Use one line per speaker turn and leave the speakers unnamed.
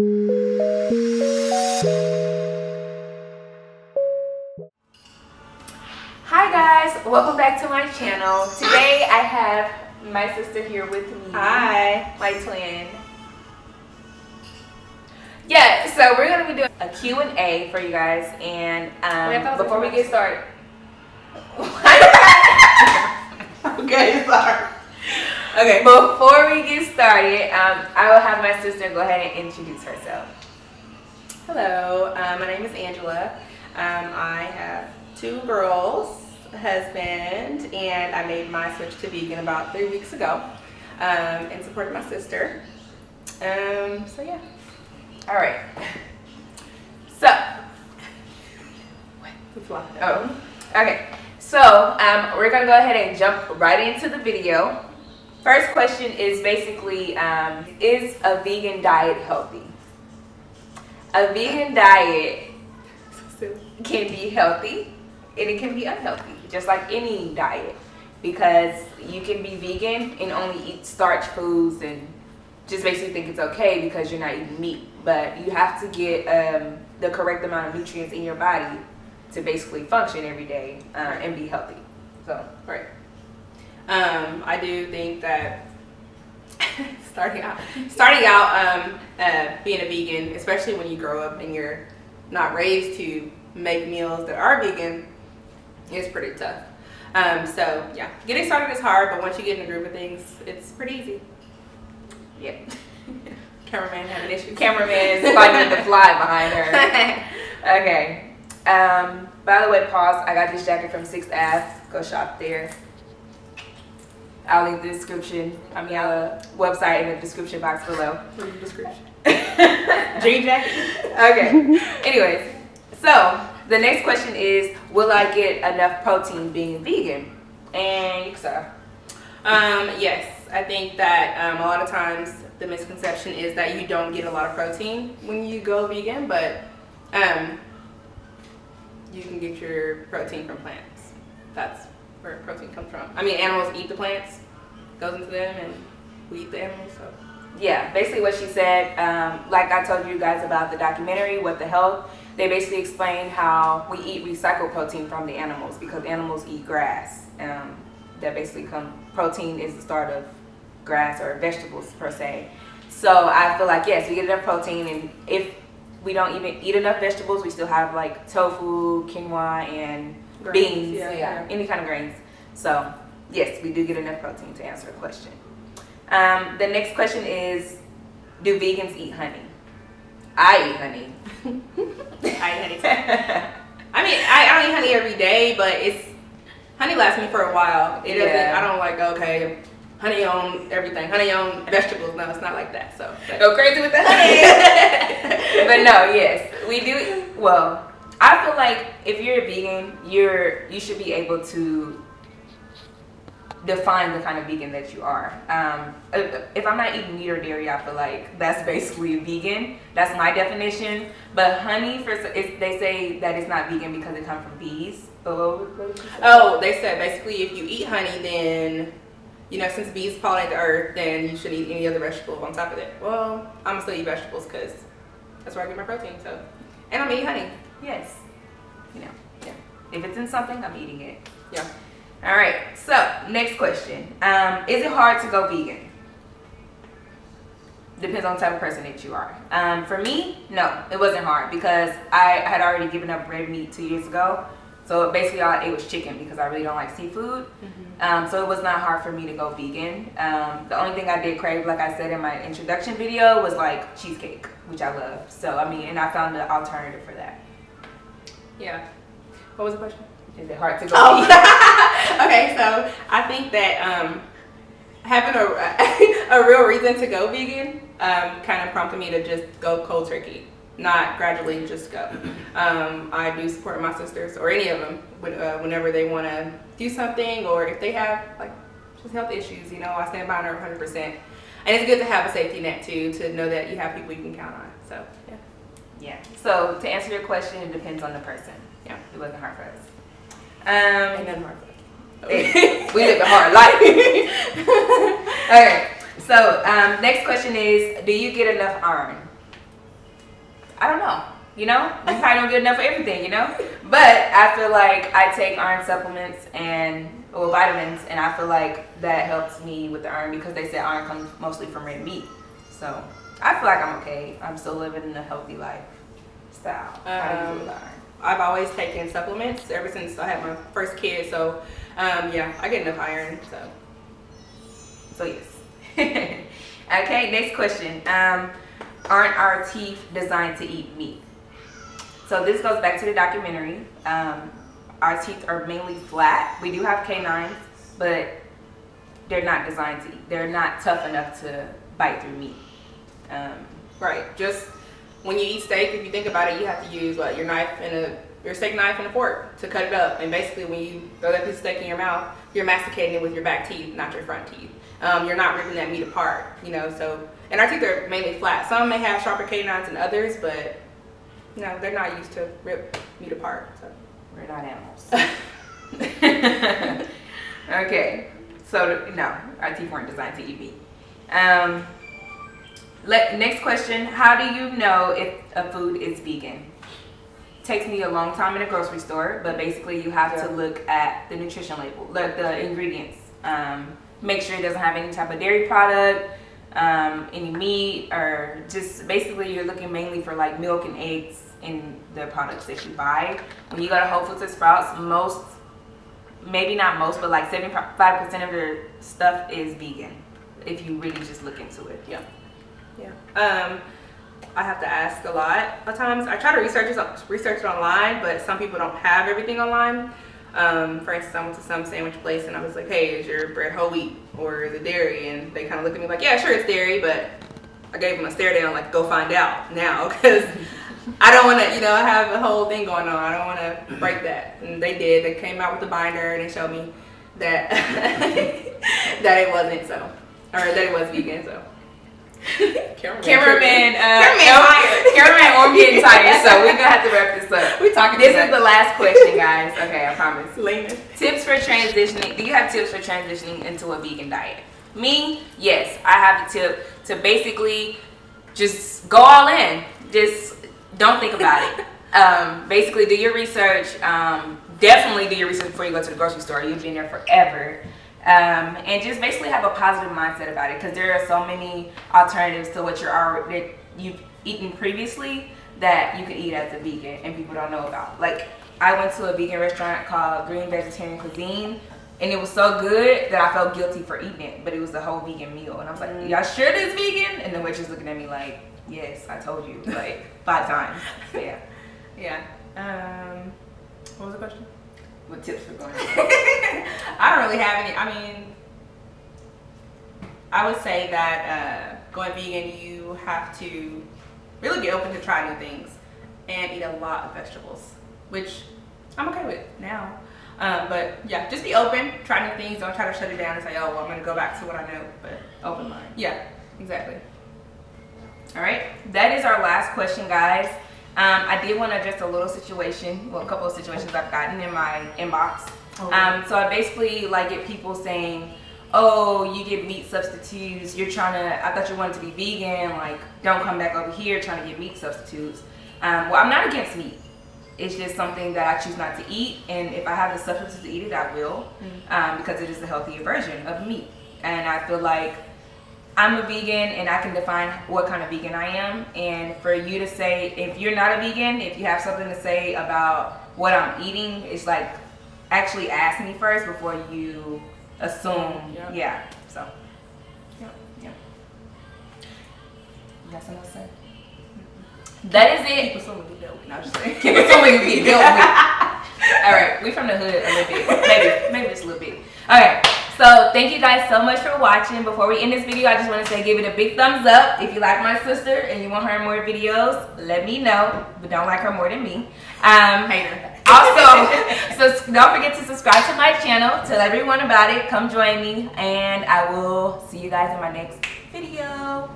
Hi guys, welcome back to my channel. Today I have my sister here with me.
Hi.
My twin. Yeah, so we're gonna be doing a Q&A for you guys, and before we get started.
Okay, sorry.
Okay, before we get started, I will have my sister go ahead and introduce herself.
Hello, my name is Angela. I have 2 girls, a husband, and I made my switch to vegan about 3 weeks ago in support of my sister. So yeah.
All right. So, okay. So, we're gonna go ahead and jump right into the video. First question is basically, is a vegan diet healthy? A vegan diet can be healthy and it can be unhealthy, just like any diet, because you can be vegan and only eat starch foods and just basically think it's okay because you're not eating meat, but you have to get the correct amount of nutrients in your body to basically function every day and be healthy. So,
right. I do think that starting out being a vegan, especially when you grow up and you're not raised to make meals that are vegan, is pretty tough. So yeah, getting started is hard, but once you get in a group of things, it's pretty easy.
yeah.
Cameraman having issues.
Cameraman is fighting the fly behind her. Okay. By the way, pause. I got this jacket from 6th Ave. Go shop there. I'll link the description. Website in the description box below.
Description.
Dream jacket. Okay. Anyways, so the next question is, will I get enough protein being vegan? And you can start.
Yes, I think that a lot of times the misconception is that you don't get a lot of protein when you go vegan, but you can get your protein from plants. That's where protein comes from. I mean, animals eat the plants, goes into them, and we eat the animals. So
yeah, basically what she said, like I told you guys about the documentary, What the Health, they basically explained how we eat recycled protein from the animals because animals eat grass. That basically protein is the start of grass or vegetables per se. So I feel like, yes, we get enough protein, and if we don't even eat enough vegetables, we still have like tofu, quinoa, and
grains,
beans, any kind of grains. So yes, we do get enough protein to answer the question. The next question is, do vegans eat honey? I eat honey.
I eat honey too. I mean, I don't eat honey every day, but honey lasts me for a while. It doesn't. I don't like, okay, honey on everything, honey on vegetables. No, it's not like that. So
go crazy with the honey. But no, yes, we do. Well, I feel like if you're a vegan, you should be able to define the kind of vegan that you are. If I'm not eating meat or dairy, I feel like that's basically vegan. That's my definition. But honey, they say that it's not vegan because it comes from bees.
Oh, they said basically if you eat honey, then, since bees pollinate the earth, then you shouldn't eat any other vegetable on top of it. Well, I'm gonna still eat vegetables because that's where I get my protein. So, and I'm eating honey.
Yes. Yeah. If it's in something, I'm eating it.
Yeah.
All right. So next question: is it hard to go vegan? Depends on the type of person that you are. For me, no, it wasn't hard because I had already given up red meat 2 years ago. So basically all I ate was chicken because I really don't like seafood. Mm-hmm. So it was not hard for me to go vegan. The only thing I did crave, like I said in my introduction video, was like cheesecake, which I love. So, and I found an alternative for that.
Yeah. What was the question?
Is it hard to go vegan?
Okay, so I think that having a real reason to go vegan kind of prompted me to just go cold turkey. Not gradually, just go. I do support my sisters or any of them whenever they want to do something, or if they have like just health issues. I stand by her 100%. And it's good to have a safety net too, to know that you have people you can count on. So
yeah. So to answer your question, it depends on the person.
Yeah,
it wasn't hard for us.
Ain't nothing hard for us.
We live a hard life. Okay. So next question is, do you get enough iron? I don't know. You know, we probably don't get enough for everything, you know? But I feel like I take iron supplements or vitamins, and I feel like that helps me with the iron because they say iron comes mostly from red meat. So I feel like I'm okay. I'm still living in a healthy lifestyle. How do you feel with iron?
I've always taken supplements ever since I had my first kid. So yeah, I get enough iron.
So yes. Okay, next question. Aren't our teeth designed to eat meat? So this goes back to the documentary. Our teeth are mainly flat. We do have canines, but they're not designed to eat. They're not tough enough to bite through meat.
Right. Just when you eat steak, if you think about it, you have to use your steak knife and a fork to cut it up. And basically, when you throw that piece of steak in your mouth, you're masticating it with your back teeth, not your front teeth. You're not ripping that meat apart, you know. So, and our teeth are mainly flat. Some may have sharper canines than others, but no, they're not used to rip meat apart. So
we're not animals. Okay, so no, our teeth weren't designed to eat meat. Next question: how do you know if a food is vegan? Takes me a long time in a grocery store, but basically you have to look at the nutrition label, the ingredients. Make sure it doesn't have any type of dairy product, any meat, or just basically you're looking mainly for like milk and eggs in the products that you buy. When you go to Whole Foods or Sprouts, maybe not most, but like 75% of their stuff is vegan if you really just look into it.
Yeah. I have to ask a lot of times. I try to research it online, but some people don't have everything online. For instance, I went to some sandwich place and I was like, hey, is your bread whole wheat or is it dairy? And they kind of looked at me like, yeah, sure, it's dairy, but I gave them a stare down like, go find out now, because I don't want to, have a whole thing going on. I don't want to break that. And they did. They came out with the binder and they showed me that that it wasn't so, or that it was vegan. So
Cameraman Orm getting tired, so we're gonna have to wrap this up. This is the last question, guys. Okay, I promise. Tips for transitioning. Do you have tips for transitioning into a vegan diet? Me, yes, I have a tip to basically just go all in. Just don't think about it. Basically, do your research. Definitely do your research before you go to the grocery store. You've been there forever. And just basically have a positive mindset about it, because there are so many alternatives to what you've eaten previously that you could eat as a vegan and people don't know about. Like, I went to a vegan restaurant called Green Vegetarian Cuisine, and it was so good that I felt guilty for eating it, but it was the whole vegan meal, and I was like, y'all sure this vegan? And the waitress looking at me like, yes, I told you, like 5 times. Yeah. What was the question? What tips for going?
I don't really have any. I mean, I would say that going vegan, you have to really be open to try new things and eat a lot of vegetables, which I'm okay with now. But yeah, just be open, try new things. Don't try to shut it down and say, oh, well, I'm going to go back to what I know. But
open mind.
Yeah, exactly.
All right, that is our last question, guys. I did want to address a little situation, a couple of situations I've gotten in my inbox. Okay. So I basically get people saying, oh, you get meat substitutes, I thought you wanted to be vegan, don't come back over here trying to get meat substitutes. Well, I'm not against meat. It's just something that I choose not to eat, and if I have the substitute to eat it, I will, because it is the healthier version of meat. And I feel like I'm a vegan and I can define what kind of vegan I am. And for you to say, if you're not a vegan, if you have something to say about what I'm eating, it's actually ask me first before you assume. Yeah. So, yeah. You got something to say? That is it.
Keep assuming we dealt with. No, I'm just saying.
Keep assuming we dealt with. All right, we from the hood a little bit. Maybe just a little bit. Okay. So thank you guys so much for watching. Before we end this video, I just want to say give it a big thumbs up. If you like my sister and you want her more videos, let me know. But don't like her more than me.
Hater.
Also, so don't forget to subscribe to my channel. Tell everyone about it. Come join me. And I will see you guys in my next video.